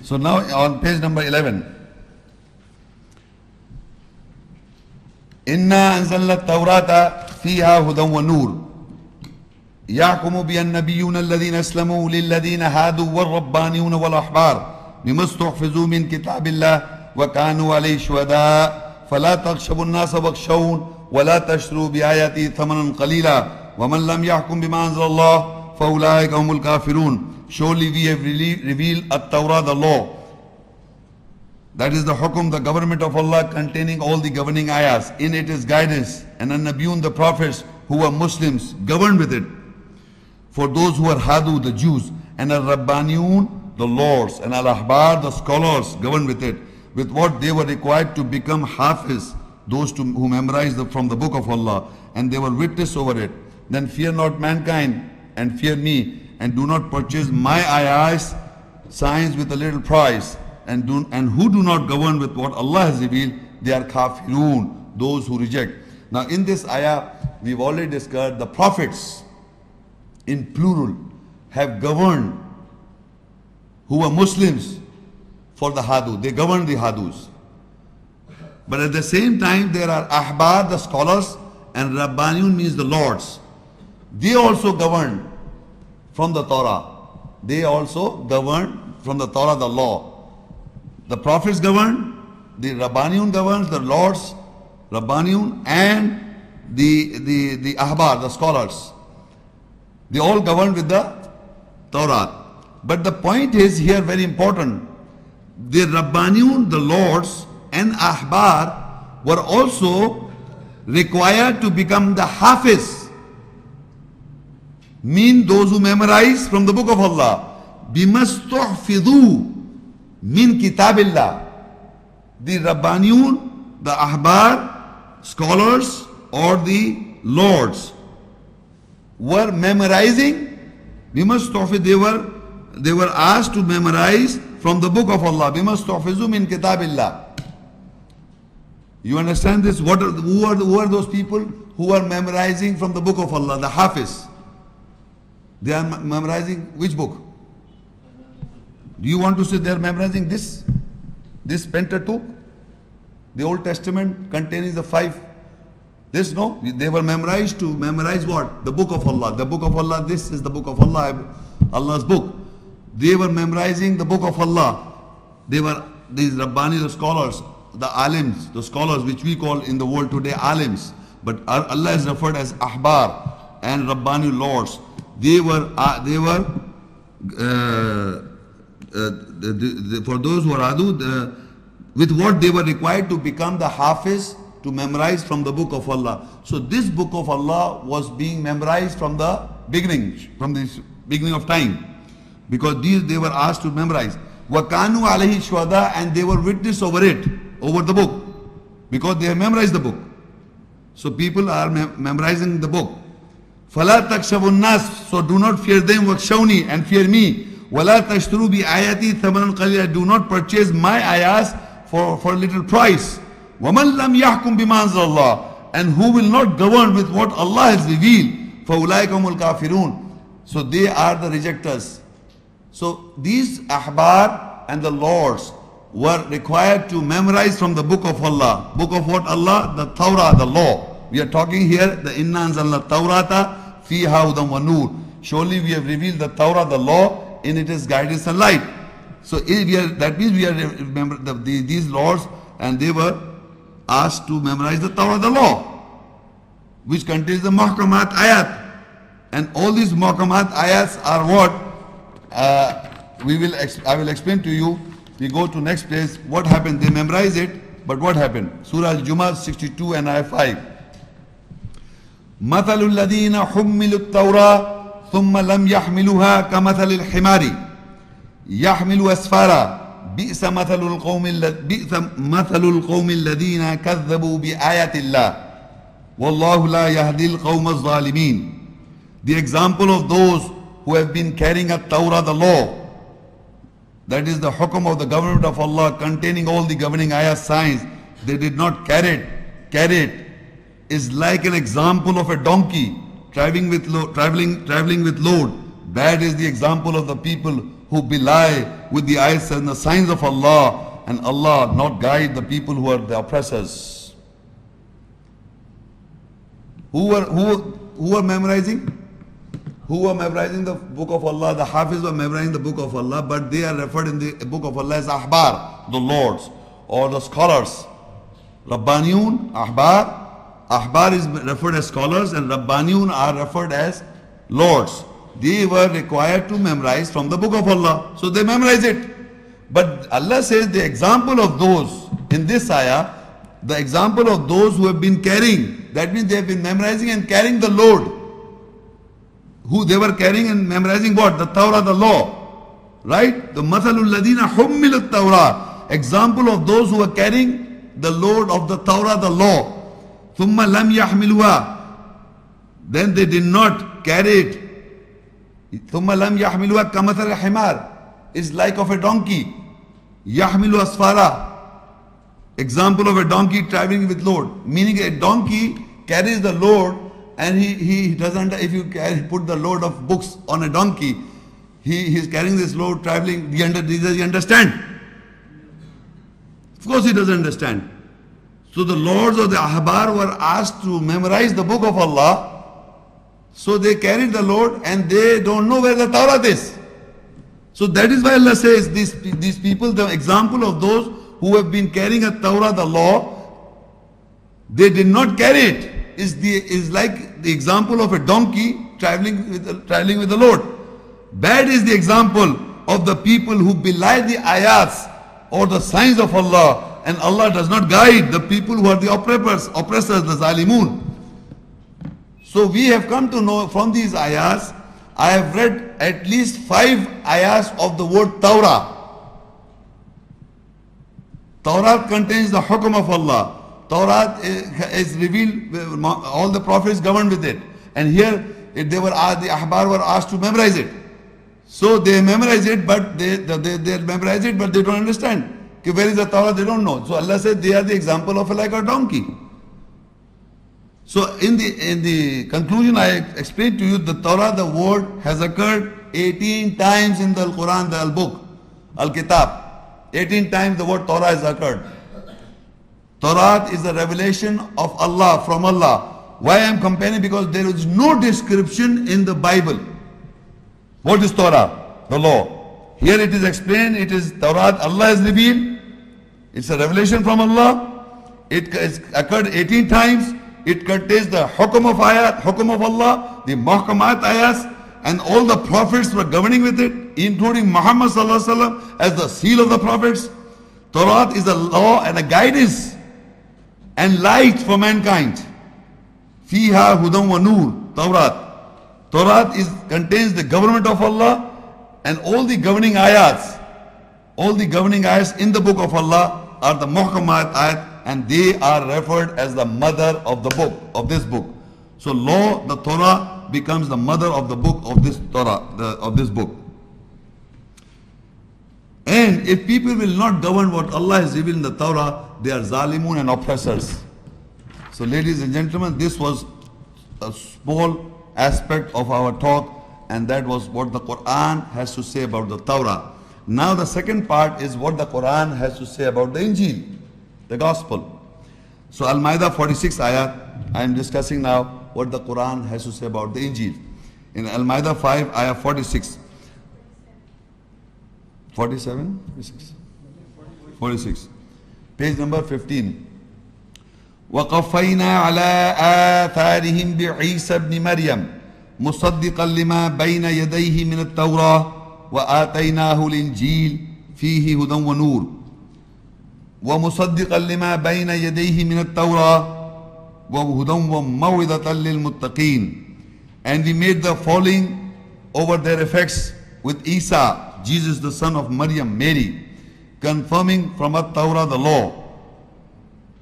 So now on page number 11. Inna anzalna at-Tawrata fiha hudan wa nur. يحكم بها النبيون الذين اسلموا للذين هادوا والربانيون والأحبار بما استحفظوا من كتاب الله وكانوا عليه شهداء فلا تخشوا الناس واخشون ولا تشتروا بآياتي ثمنا قليلا ومن لم يحكم بما أنزل الله فأولئك هم الكافرون. Surely we have revealed at-Torah, the law. That is the hukum, the government of Allah, containing all the governing ayahs. In it is guidance, and an-Nabiyun, the prophets who are Muslims, governed with it. For those who are Hadu, the Jews, and Al-Rabbaniyun, the lords, and Al-Ahbar, the scholars, governed with it, with what they were required to become Hafiz, those who memorized from the book of Allah, and they were witness over it. Then fear not mankind, and fear me, and do not purchase my ayahs, signs with a little price, and who do not govern with what Allah has revealed, they are kafirun, those who reject. Now in this ayah, we've already discussed the prophets, in plural, have governed, who were Muslims, for the Hadu. They governed the Hadus. But at the same time, there are Ahbar, the scholars, and Rabbaniyun means the lords. They also governed from the Torah. They also governed from the Torah, the law. The prophets governed, the Rabbaniyun governs, the lords, Rabbaniyun, and the Ahbar, the scholars. They all governed with the Torah. But the point is here very important. The Rabbaniyun, the lords, and Ahbar were also required to become the Hafiz. Mean those who memorize from the book of Allah. Bimastuhfidhu min kitabillah. The Rabbaniyun, the Ahbar, scholars, or the lords were memorizing. They were asked to memorize from the book of Allah. Bimastuhfizu min kitabillah. You understand this? Who are those people who are memorizing from the book of Allah, the Hafiz? They are memorizing which book? Do you want to say they are memorizing this Pentateuch? The Old Testament containing the 5. This no? They were memorized to memorize what? The book of Allah. The book of Allah, this is the book of Allah, Allah's book. They were memorizing the book of Allah. They were, these Rabbani, the scholars, the alims, the scholars which we call in the world today alims. But Allah is referred as Ahbar and Rabbani lords. They were for those who are Adu, with what they were required to become the Hafiz, to memorize from the book of Allah. So this book of Allah was being memorized from the beginning of time. Because they were asked to memorize. وَكَانُوا عَلَيْهِ شُهَدَاءَ, and they were witness over it, over the book. Because they have memorized the book. So people are memorizing the book. فَلَا تَخْشَوُا النَّاسِ, so do not fear them, وَخْشَوْنِي, and fear me. وَلَا تَشْتَرُوا بِآيَاتِي ثَمَنًا قَلِيلًا, do not purchase my ayahs for a little price. وَمَنْ لَمْ يَحْكُمْ بِمَا أَنزَلَ اللَّهُ, and who will not govern with what Allah has revealed, فَأُولَٰئِكَ هُمُ الْكَافِرُونَ, so they are the rejectors. So these Ahbar and the lords were required to memorize from the book of Allah. Book of what? Allah? The Torah, the law. We are talking here, the Inna anzalna Tawrata fiha hudan wa nur. Surely we have revealed the Torah, the law, in it is guidance and light. So that means we are remember these lords, and they were asked to memorize the Torah, the law, which contains the Muhkamat ayat. And all these Muhkamat ayats are what? I will explain to you. We go to next place. What happened? They memorize it, but what happened? Surah Al-Juma 62 and ayah 5. مثل الذين حملوا التوراة ثم لم يحملوها كمثل الحمار يحمل أسفارا بئس مثل القوم الذين كذبوا بآيات الله والله لا يهدي القوم الظالمين. The example of those who have been carrying a Torah, the law, that is the hukum of the government of Allah containing all the governing ayah signs, they did not carry it, is like an example of a donkey traveling with load. Bad is the example of the people who belie with the ayats and the signs of Allah, and Allah not guide the people who are the oppressors. Who are memorizing? Who are memorizing the book of Allah? The Hafiz were memorizing the book of Allah, but they are referred in the book of Allah as Ahbar, the lords, or the scholars. Rabbaniyun, Ahbar. Ahbar is referred as scholars, and Rabbaniyun are referred as lords. They were required to memorize from the book of Allah. So they memorize it. But Allah says the example of those, in this ayah, the example of those who have been carrying, that means they have been memorizing and carrying the load. Who they were carrying and memorizing what? The Torah, the law. Right? The Mathalul Ladina Hummilat Torah. Example of those who are carrying the load of the Torah, the law. Thumma lam yahmiluha. Then they did not carry it. Thumma lam yahmiluha kamathal himar. Is like of a donkey. Yahmilu asfara. Example of a donkey traveling with load. Meaning a donkey carries the load, and he doesn't, if you put the load of books on a donkey, he is carrying this load traveling, does he understand? Of course he doesn't understand. So the lords of the Ahbar were asked to memorize the book of Allah. So they carried the load and they don't know where the Torah is. So that is why Allah says these people, the example of those who have been carrying a Torah, the law, they did not carry it. Is like the example of a donkey traveling with the load. Bad is the example of the people who belie the ayats or the signs of Allah, and Allah does not guide the people who are the oppressors, the zalimun. So we have come to know from these ayats, I have read at least 5 ayats of the word Torah. Torah contains the hukum of Allah. Torah is revealed, all the prophets governed with it. And here the Ahbar were asked to memorize it. So they memorize it, but they memorize it, but they don't understand. Where is the Torah? They don't know. So Allah said they are the example of like a donkey. So in the conclusion, I explained to you the Torah, the word has occurred 18 times in the Quran, the book, Al-Kitab. 18 times the word Torah has occurred. Torah is the revelation of Allah, from Allah. Why I am comparing? Because there is no description in the Bible. What is Torah? The law. Here it is explained, it is Torah, Allah has revealed. It's a revelation from Allah. It has occurred 18 times. It contains the hukum of Allah, the muhkamat ayahs, and all the prophets were governing with it, including Muhammad sallallahu alaihi wasallam as the seal of the prophets. Torah is a law and a guidance and light for mankind. Fiha hudam wa nur. Torah contains the government of Allah and all the governing ayats. All the governing ayats in the book of Allah are the muhkamat ayat, and they are referred as the mother of the book, of this book. So law, the Torah, becomes the mother of the book of this Torah, of this book. And if people will not govern what Allah has revealed in the Torah, they are zalimun and oppressors. So ladies and gentlemen, this was a small aspect of our talk, and that was what the Quran has to say about the Torah. Now the second part is what the Quran has to say about the Injil, the Gospel. So Al-Maida 46 ayat, I am discussing now what the Quran has to say about the Injil. In Al-Maida 5 ayah 46. 47? 46. Page number 15. وَقَفَّيْنَا عَلَىٰ آثَارِهِمْ بِعِيسَى ابْنِ مَرْيَمَ مُصَدِّقًا لِمَا بَيْنَ يَدَيْهِ مِنَ التَّوْرَاةِ وَآتَيْنَاهُ الْإِنْجِيلَ فِيهِ هُدًى وَنُورٌ وَمُصَدِّقًا لِمَا بَيْنَ يَدَيْهِ مِنَ التَّوْرَاةِ وَهُدًى وَمَوْعِظَةً لِلْمُتَّقِينَ. And we made the falling over their effects with Isa, Jesus the son of Maryam, Mary, confirming from At-Torah the law.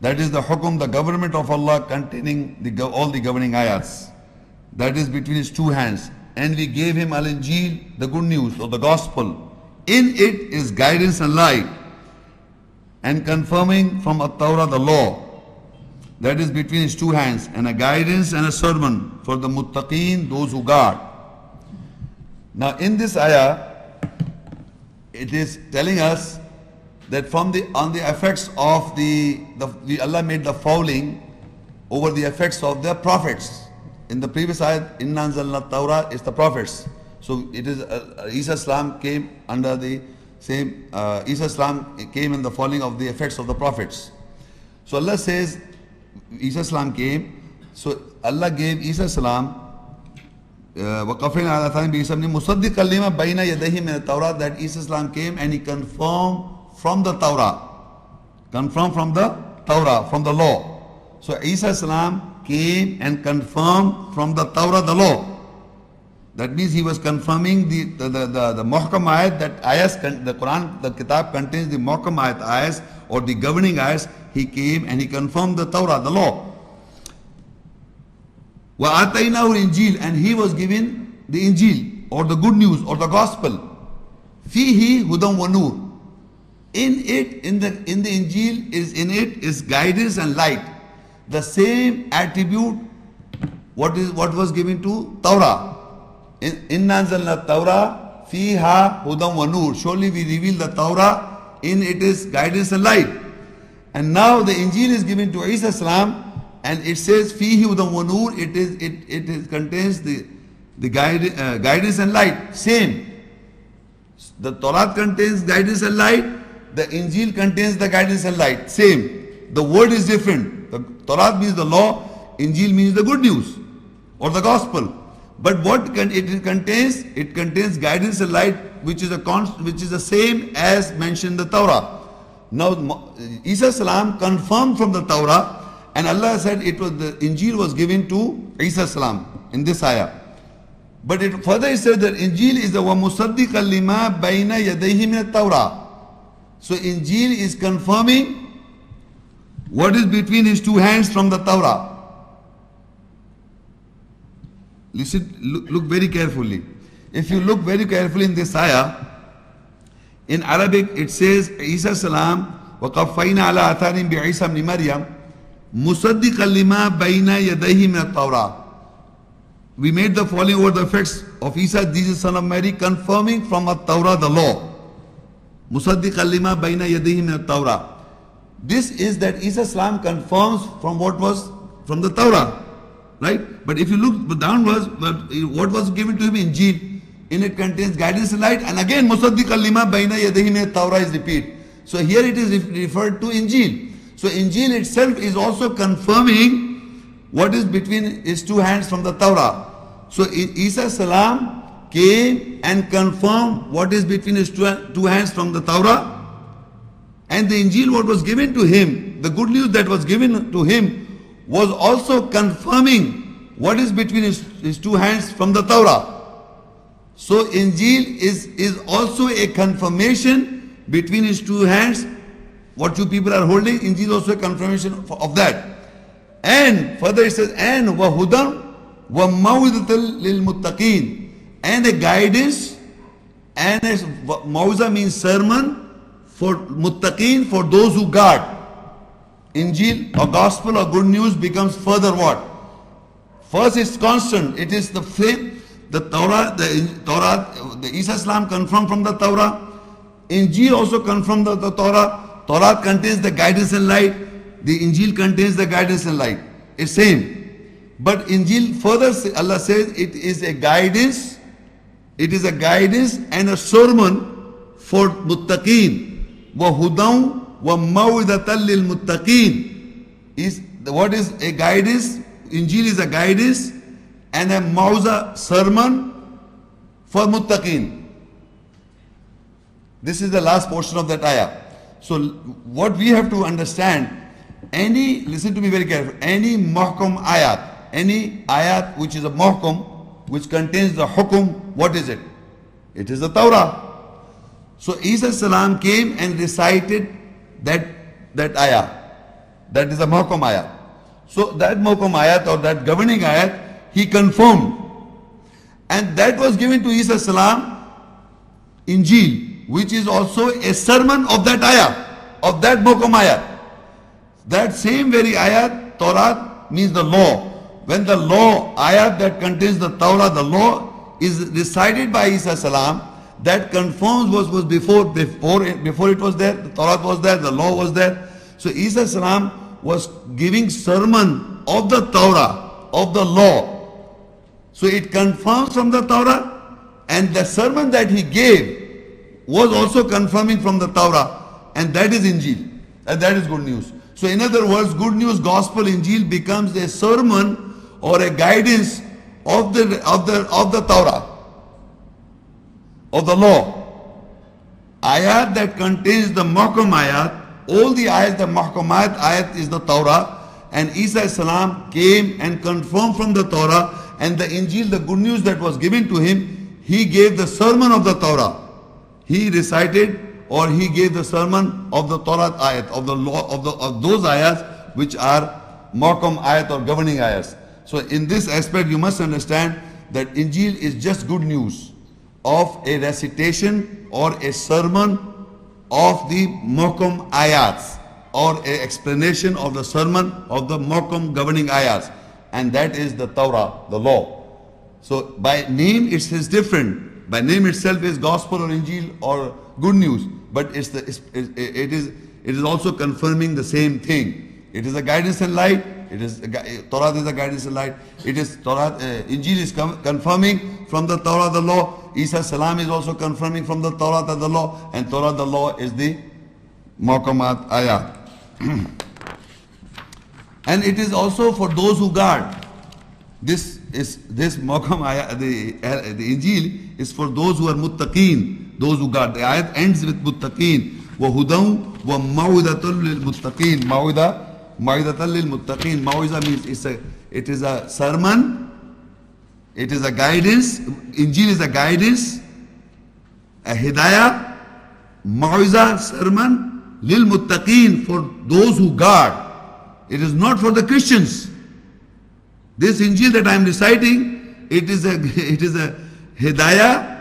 That is the hukum, the government of Allah, containing all the governing ayats. That is between his two hands. And we gave him Al-Injil, the good news or the gospel. In it is guidance and light, and confirming from At-Torah the law. That is between his two hands, and a guidance and a sermon for the muttaqeen, those who guard. Now in this ayah, it is telling us that from the on the effects of the Allah made the falling over the effects of the prophets. In the previous ayat, Inna anzalna Torah is the prophets. So it is Isa Islam came under the same. Isa Islam came in the falling of the effects of the prophets. So Allah says Isa Islam came. So Allah gave Isa Islam وَقَفِينَ عَلَى ثَانٍ بِإِيسَى ابْنِ مُصَدِّقًا لِمَا بَيْنَ يَدَيْهِ مِنَ التَّوْرَاةِ, that Isa Islam came and he confirmed from the Torah. Confirmed from the Torah, from the law. So Isa Islam came and confirmed from the Torah, the law. That means he was confirming the muhkam ayat, that ayahs, the Quran, the kitab contains the muhkam ayat, ayahs or the governing ayahs. He came and he confirmed the Torah, the law. وَآتَيْنَاهُ الْإِنْجِيلَ, and he was given the Injil or the good news or the gospel. فِيهِ هُدًى وَنُورٌ, in it, in the Injil is guidance and light. The same attribute what was given to Torah. Inna anzalna Torah fiha hudan wa nur. Surely we reveal the Torah, in it is guidance and light. And now the Injil is given to Isa Islam, and it says fihi hudan wa nur. It contains the guidance and light. Same. The Torah contains guidance and light. The Injil contains the guidance and light. Same. The word is different. The Torah means the law. Injil means the good news or the gospel. But what it contains? It contains guidance and light, which is the same as mentioned in the Torah. Now Isa Salam confirmed from the Torah, and Allah said the Injil was given to Isa Salam in this ayah. But further it said that Injil is the وَمُصَدِّقًا لِمَا بَيْنَ يَدَيْهِ مِنَ التَّوْرَةِ. So Injil is confirming what is between his two hands from the Torah. Listen, look very carefully. If you look very carefully in this ayah, in Arabic it says Isa Salam وَقَفَّيْنَا عَلَىٰ أَثَارٍ بِعِيسَى بْنِ مَرْيَمَ مُصَدِّقًا لِمَا بَيْنَ يَدَيْهِ مِنَ التَّوْرَةِ. We made the following over the effects of Isa, Jesus son of Mary, confirming from a Torah the law. مُصَدِّقًا لِمَا بَيْنَ يَدَيْهِ مِنَ التَّوْرَةِ. This is that Isa Salam confirms from what was from the Torah. Right? But if you look downwards, what was given to him in Injil, in it contains guidance and light, and again Musaddiqan lima baina yadayhi min Torah is repeat. So here it is referred to Injil. So Injil itself is also confirming what is between his two hands from the Torah. So Isa Salam came and confirmed what is between his two hands from the Torah, and the Injil what was given to him, the good news that was given to him, was also confirming what is between his two hands from the Torah. So Injil is also a confirmation between his two hands. What you people are holding, Injil is also a confirmation of that. And further it says, and وَهُدًى وَمَوْعِظَةً لِلْمُتَّقِينَ, and a guidance, and a mauza means sermon, for muttaqeen, for those who guard. Injil or gospel or good news becomes further what? First it's constant, it is the faith, the Torah, the Isa Islam confirmed from the Torah. Injil also confirmed the Torah. Torah contains the guidance and light. The Injil contains the guidance and light. It's same. But Injil further Allah says it is a guidance. It is a guidance and a sermon for muttaqeen. وَهُدًى وَمَوْعِظَةً لِلْمُتَّقِينَ. What is a guidance? Injil is a guidance and a mauza, sermon for muttaqeen. This is the last portion of that ayah. So what we have to understand, listen to me very carefully, any muhkam ayat, any ayat which is a muhkam, which contains the hukum, what is it? It is the Torah. So Isa Salam came and recited that ayah. That is a muhkam ayah. So that muhkam ayat or that governing ayat, he confirmed. And that was given to Isa Salam, Injil, which is also a sermon of that ayah, of that muhkam ayat. That same very ayat, Torah, means the law. When the law, ayat that contains the Torah, the law, is recited by Isa Salam, that confirms what was before it was there. The Torah was there, the law was there. So Isa salam was giving sermon of the Torah, of the law. So it confirms from the Torah, and the sermon that he gave was also confirming from the Torah, and that is Injil, and that is good news. So in other words, good news, gospel, Injil becomes a sermon or a guidance of the Torah, of the law. Ayat that contains the Muhkam ayat, all the ayat, the Muhkam ayat is the Torah, and Isa salam came and confirmed from the Torah, and the Injil, the good news that was given to him, he gave the sermon of the Torah. He recited or he gave the sermon of the Torah ayat, of the law, of those ayats which are Muhkam ayat or governing ayats. So in this aspect you must understand that Injil is just good news of a recitation or a sermon of the Muhkam ayats, or an explanation of the sermon of the Muhkam governing ayats, and that is the Torah, the law. So by name it is different. By name itself is gospel or Injil or good news, but it is also confirming the same thing. It is a guidance and light. Torah is a guidance and light. It is Torah. Injil is confirming from the Torah the law. Isa salam is also confirming from the Torah the law, and Torah the law is the Muhkamat ayat. And it is also for those who guard. This Muhkam ayat, the Injil is for those who are muttaqeen, those who guard. The ayat ends with muttaqeen. Wa hudaw wa maw'idatul lil muttaqeen. Maw'idatan lil muttaqeen. Maw'iza means it is a sermon, it is a guidance. Injil is a guidance, a hidayah. Maw'iza, sermon, lil muttaqeen, for those who guard. It is not for the Christians. This Injil that I am reciting, it is a hidayah,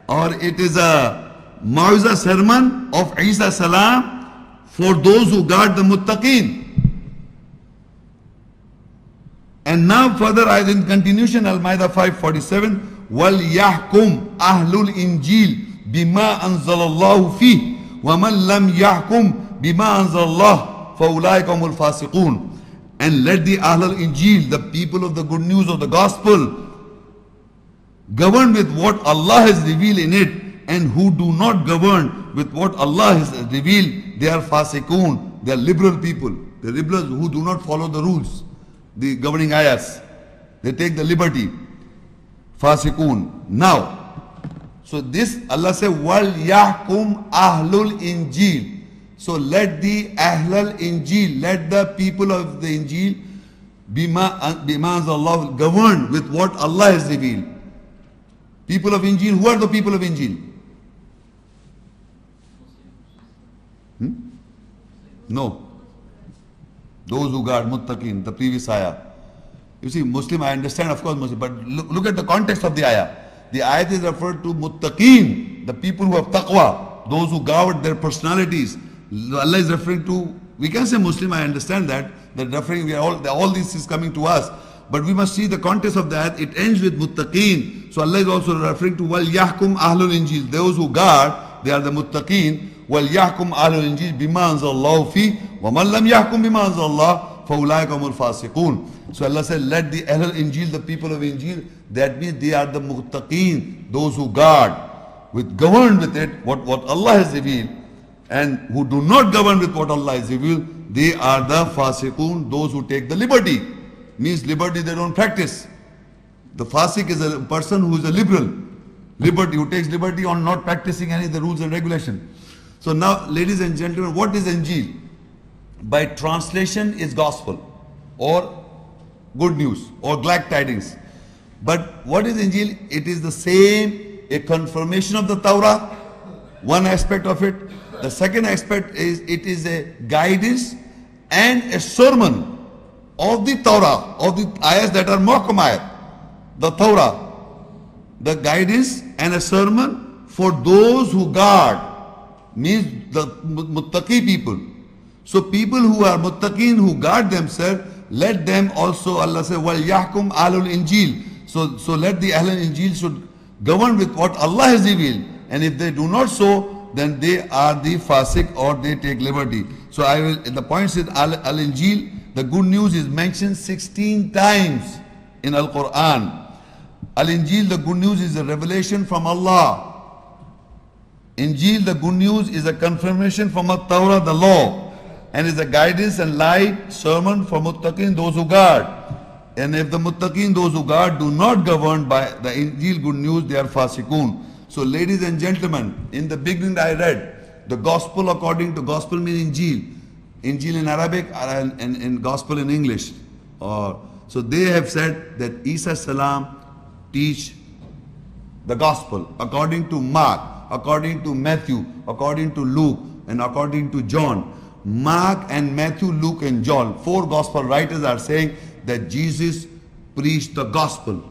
or it is a mau'iza sermon of Isa salam for those who guard the muttaqeen. And now further, in continuation, Al-Maida 5:47, وَلْيَحْكُمْ أَهْلُ الْإِنْجِيلِ بِمَا أَنزَلَ اللَّهُ فِيهِ وَمَنْ لَمْ يَحْكُمْ بِمَا أَنزَلَ اللَّهُ فَأُولَٰئِكَ هُمُ الْفَاسِقُونَ. And let the Ahl al-Injil, the people of the good news of the gospel, govern with what Allah has revealed in it, and who do not govern with what Allah has revealed, they are fasiqun, they are liberal people. They are liberals who do not follow the rules, the governing ayahs. They take the liberty. Fasiqun. Now, so this Allah says, wal yahkum ahlul injil. So let the Ahlul Injil, let the people of the Injil, bima Allah, govern with what Allah has revealed. People of Injil, who are the people of Injil? No. Those who guard muttaqin, the previous ayah. You see, Muslim, I understand, of course, Muslim, but look at the context of the ayah. The ayah is referred to muttaqin, the people who have taqwa, those who guard their personalities. Allah is referring to, we can say Muslim, I understand that referring, all this is coming to us, but we must see the context of that. It ends with muttaqeen. So Allah is also referring to wal yahkum ahlul injil, those who guard, they are the muttaqeen. Wal yahkum ahlul injil bima anzalallahu fi wa man lam yahkum bima anzalallahu fa ulaika humul fasiqun. So Allah said, let the ahlul injil, the people of Injil, that means they are the muttaqeen, those who guard, govern with it what Allah has revealed. And who do not govern with what Allah has revealed, they are the fasiqun, those who take the liberty. Means liberty they don't practice. The fasiq is a person who is a liberal. Liberty, who takes liberty on not practicing any of the rules and regulation. So now, ladies and gentlemen, what is Injil? By translation is gospel, or good news, or glad tidings. But what is Injil? It is the same, a confirmation of the Torah, one aspect of it. The second aspect is it is a guidance and a sermon of the Torah, of the ayahs that are muhkam ayat. The Torah, the guidance and a sermon for those who guard, means the muttaqi people. So people who are muttaqin, who guard themselves, let them also, Allah says, wal yahkum ahlul injil. So let the ahlul injil should govern with what Allah has revealed. And if they do not so, then they are the fasik or they take liberty. So the point is Al-Injil, the good news is mentioned 16 times in Al-Quran. Al-Injil, the good news is a revelation from Allah. Injil, the good news is a confirmation from Torah, the law, and is a guidance and light sermon for muttaqin, those who guard. And if the muttaqin, those who guard, do not govern by the Injil good news, they are fasikun. So ladies and gentlemen, in the beginning I read the gospel according to gospel means Injil. Injil in Arabic and gospel in English. So they have said that Isa salam teach the gospel according to Mark, according to Matthew, according to Luke, and according to John. Mark and Matthew, Luke and John, 4 gospel writers are saying that Jesus preached the gospel.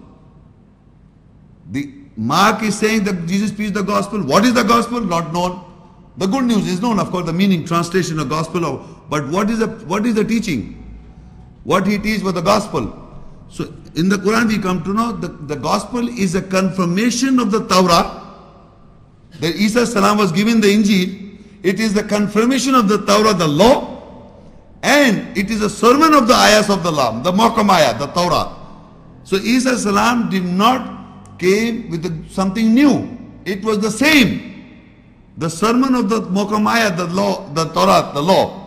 Mark is saying that Jesus preached the gospel. What is the gospel? Not known. The good news is known, of course, the meaning, translation of gospel. But what is the teaching? What he teaches was the gospel. So in the Quran we come to know the gospel is a confirmation of the Torah. That Isa salam was given the Injil. It is the confirmation of the Torah, the law, and it is a sermon of the ayahs of the law, the Muhkam ayah, the Torah. So Isa salam did not came with something new. It was the same. The sermon of the Muhkam ayah, the law, the Torah, the law.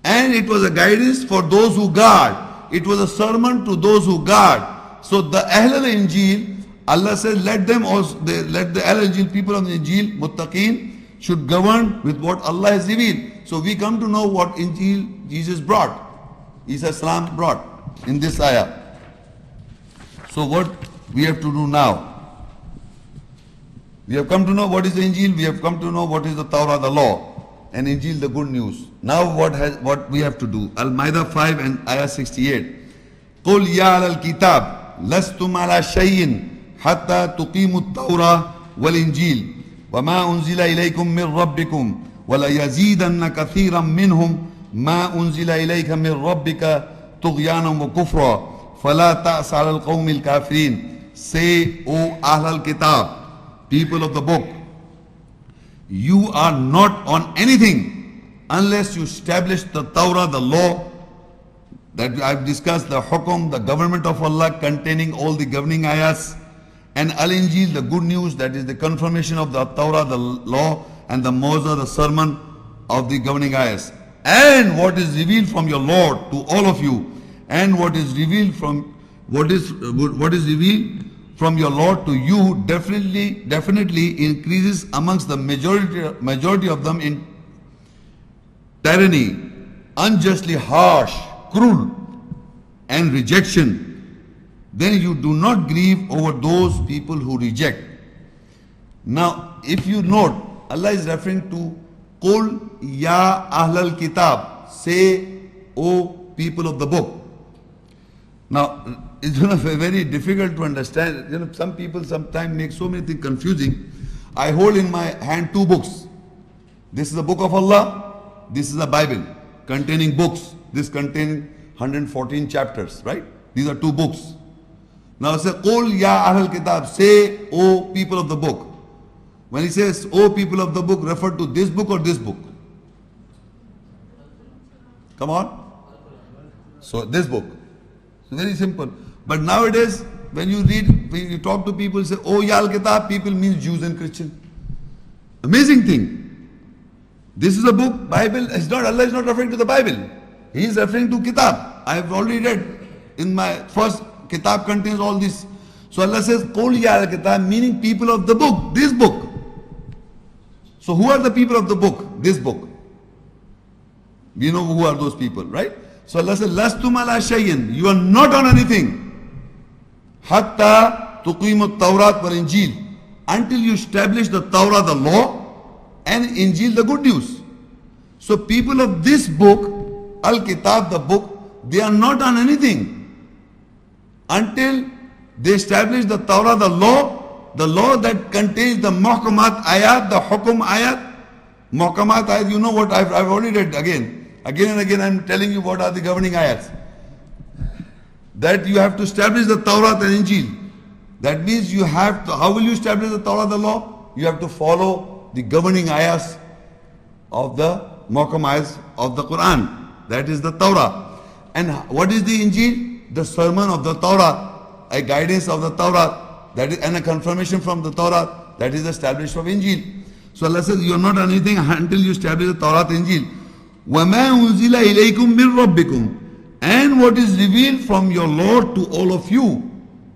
And it was a guidance for those who guard. It was a sermon to those who guard. So the Ahl al-Injil, Allah says, let the Al-Injil, people of the Injil, Muttaqeen, should govern with what Allah has revealed. So we come to know what Injil Jesus brought, Isa salam brought in this ayah. So what we have to do now? We have come to know what is the Injil, we have come to know what is the Torah, the law, and Injil, the good news. Now what we have to do? Al-Maida 5 and ayah 68. قُلْ يَا عَلَى الْكِتَابِ لَسْتُمْ عَلَى شَيْءٍ حَتَّى تُقِيمُوا التَّوْرَةَ وَالْإِنْجِيلَ وَمَا أُنزِلَ إِلَيْكُم مِّن رَّبِّكُمْ وَلَيَزِيدَنَّ كَثِيرًا مِّنْهُمْ مَا أُنزِلَ إِلَيْكَ مِن رَّبِّكَ طُغْيَانًا وَكُفْرًا فَلَا تَأْسَ عَلَى الْقَوْمِ الْكَافِرِينَ. Say, O Ahl al-Kitab, people of the book, you are not on anything unless you establish the Torah, the law that I've discussed, the hukum, the government of Allah containing all the governing ayahs, and Al-Injil, the good news, that is the confirmation of the Torah, the law, and the Mawza, the sermon of the governing ayahs. And what is revealed from your Lord to all of you, and what is revealed from your Lord to you definitely increases amongst the majority of them in tyranny, unjustly harsh, cruel, and rejection. Then you do not grieve over those people who reject. Now, if you note, Allah is referring to Qul Ya Ahlal Kitab, say, O people of the book. Now, it's very difficult to understand. Some people sometimes make so many things confusing. I hold in my hand 2 books. This is the book of Allah. This is the Bible containing books. This contains 114 chapters, right? These are 2 books. Now say, Qul Ya Ahlal Kitab, say, O people of the book. When he says, O people of the book, refer to this book or this book? Come on. So this book. So very simple. But nowadays, when you talk to people, say, Oh Ya Al-Kitab, people means Jews and Christians. Amazing thing. This is a book, Bible, Allah is not referring to the Bible. He is referring to Kitab. I have already read in my first Kitab contains all this. So Allah says, Qul Ya Al-Kitab, meaning people of the book, this book. So who are the people of the book? This book. We know who are those people, right? So Allah says, Lastum ala shayyin, you are not on anything. Hatta tuqimu Tawrat wal Injil, until you establish the Torah, the law, and Injil, the good news. So people of this book, Al-Kitab, the book, they are not on anything until they establish the Torah, the law that contains the Muhkamat ayat, the Hukum ayat. Muhkamat ayat, you know what, I've already read again and again I'm telling you what are the governing ayats. That you have to establish the Torah and Injil. That means you have to, how will you establish the Torah, the law? you have to follow the governing ayahs of the Muhkam ayahs of the Quran. That is the Torah. And what is the Injil? The sermon of the Torah, a guidance of the Torah, that is, and a confirmation from the Torah, that is established of Injil. So Allah says, you are not done anything until you establish the Torah and Injil. وَمَا أُنزِلَ إِلَيْكُم مِّن رَبِّكُمْ. And what is revealed from your Lord to all of you.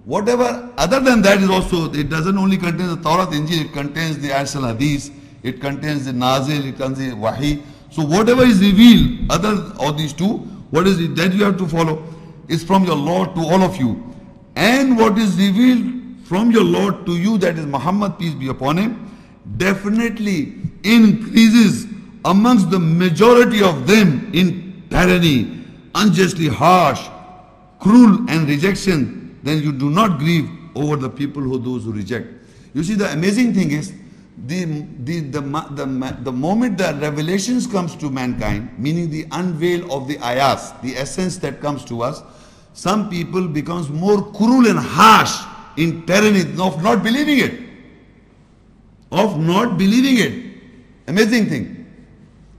Whatever other than that is also, it doesn't only contain the Torah, the Injil, it contains the Ayat al-Hadith, it contains the Nazil, it contains the Wahi. So whatever is revealed, other of these two, what is it that you have to follow, is from your Lord to all of you. And what is revealed from your Lord to you, that is Muhammad, peace be upon him, definitely increases amongst the majority of them in tyranny, unjustly harsh, cruel and rejection. Then you do not grieve over the people those who reject. You see, the amazing thing is, the moment the revelations comes to mankind, meaning the unveil of the ayahs, the essence that comes to us, some people becomes more cruel and harsh in tyranny of not believing it. Of not believing it. Amazing thing.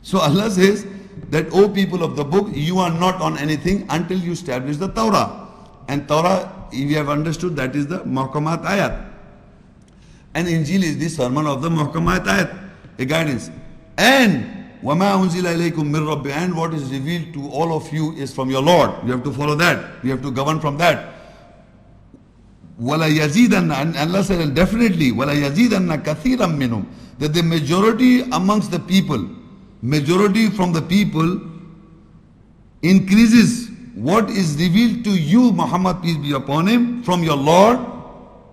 So Allah says that, O people of the book, you are not on anything until you establish the Torah. And Torah, we have understood, that is the Muhkamat ayat. And Injil is the sermon of the Muhkamat ayat, a guidance. And وَمَا أُنزِلَ إِلَيْكُم مِّن رَبِّ. And what is revealed to all of you is from your Lord. You have to follow that. You have to govern from that. وَلَا يَزِيدَنَّ. And Allah said, definitely, وَلَا يَزِيدَنَّ كَثِيرًا مِّنْهُمْ. That the majority amongst the people, majority from the people, increases what is revealed to you, Muhammad, peace be upon him, from your Lord,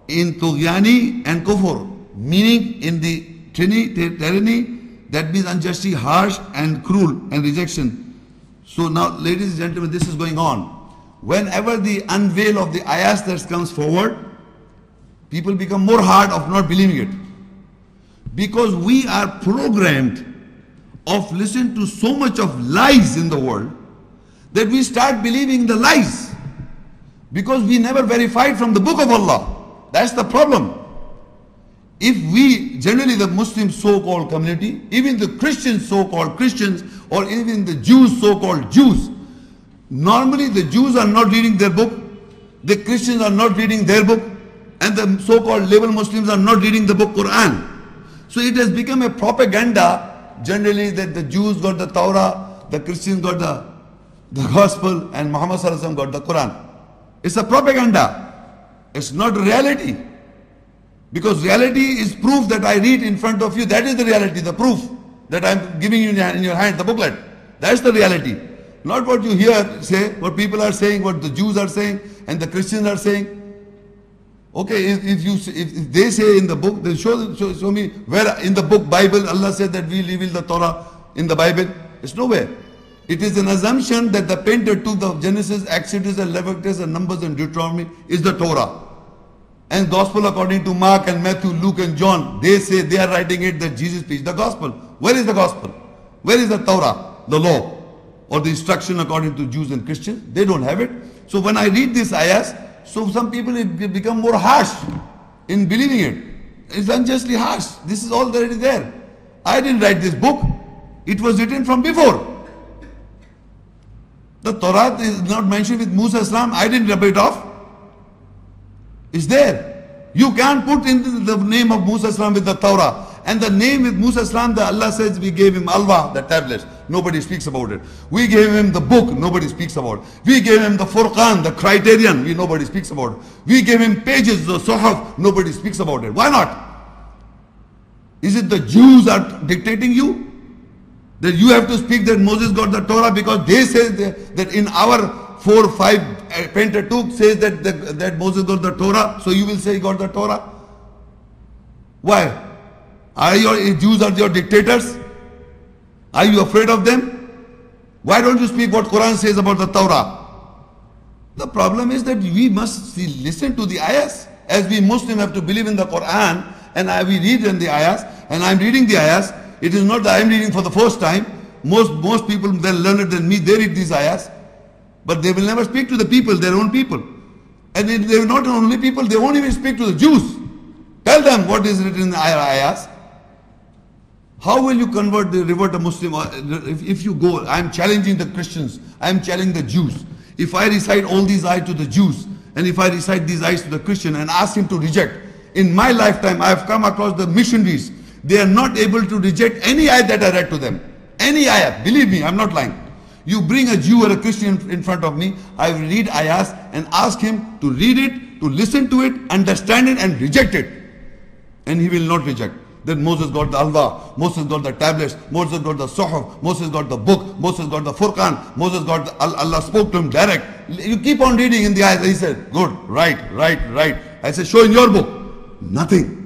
in Tughyani and Kufur. Meaning in the tyranny, that means unjustly harsh and cruel and rejection. So now, ladies and gentlemen, this is going on. Whenever the unveil of the ayahs that comes forward, people become more hard of not believing it. Because we are programmed of listening to so much of lies in the world, that we start believing the lies. Because we never verified from the book of Allah. That's the problem. If we, generally the Muslim so-called community, even the Christians so-called Christians, or even the Jews so-called Jews, normally the Jews are not reading their book, the Christians are not reading their book, and the so-called label Muslims are not reading the book Quran. So it has become a propaganda, generally, that the Jews got the Torah, the Christians got the Gospel, and Muhammad Sallallahu Alaihi Wasallam got the Quran. It's a propaganda. It's not reality. Because reality is proof that I read in front of you. That is the reality, the proof that I'm giving you in your hand, the booklet. That's the reality. Not what you hear say, what people are saying, what the Jews are saying, and the Christians are saying. Okay, if they say in the book, then show me where in the book Bible Allah said that we reveal the Torah in the Bible. It's nowhere. It is an assumption that the Pentateuch, the Genesis, Exodus, and Leviticus, and Numbers, and Deuteronomy is the Torah. And Gospel according to Mark and Matthew, Luke and John, they say they are writing it that Jesus preached the Gospel. Where is the Gospel? Where is the Torah, the law, or the instruction according to Jews and Christians? They don't have it. So when I read these ayahs, so some people become more harsh in believing it. It's unjustly harsh. This is all already there. I didn't write this book. It was written from before. The Torah is not mentioned with Musa Islam. I didn't rub it off. It's there. You can't put in the name of Musa Islam with the Torah. And the name with Musa Islam, the Allah says we gave him Alwa, the tablets. Nobody speaks about it. We gave him the book. Nobody speaks about it. We gave him the Furqan, the criterion. Nobody speaks about it. We gave him pages, the Suhaf. Nobody speaks about it. Why not? Is it the Jews are dictating you? That you have to speak that Moses got the Torah because they say that in our 4 or 5 Pentateuch says that Moses got the Torah, so you will say he got the Torah? Why? Are your Jews are your dictators? Are you afraid of them? Why don't you speak what Quran says about the Torah? The problem is that we must listen to the ayahs. As we Muslims have to believe in the Quran, and we read in the ayahs, and I'm reading the ayahs. It is not that I'm reading for the first time. Most people, they're learned than me, they read these ayahs. But they will never speak to the people, their own people. And they're not only people, they won't even speak to the Jews. Tell them what is written in the ayahs. How will you revert a Muslim? If you go, I am challenging the Christians, I am challenging the Jews. If I recite all these ayahs to the Jews, and if I recite these ayahs to the Christian and ask him to reject, in my lifetime I have come across the missionaries, they are not able to reject any ayah that I read to them. Any ayah, believe me, I am not lying. You bring a Jew or a Christian in front of me, I will read ayahs and ask him to read it, to listen to it, understand it and reject it. And he will not reject. Then Moses got the Alwa, Moses got the tablets, Moses got the Suhuf, Moses got the book, Moses got the Furqan, Moses got the, Allah spoke to him direct. You keep on reading in the ayahs. He said, good, right. I said, show in your book. Nothing.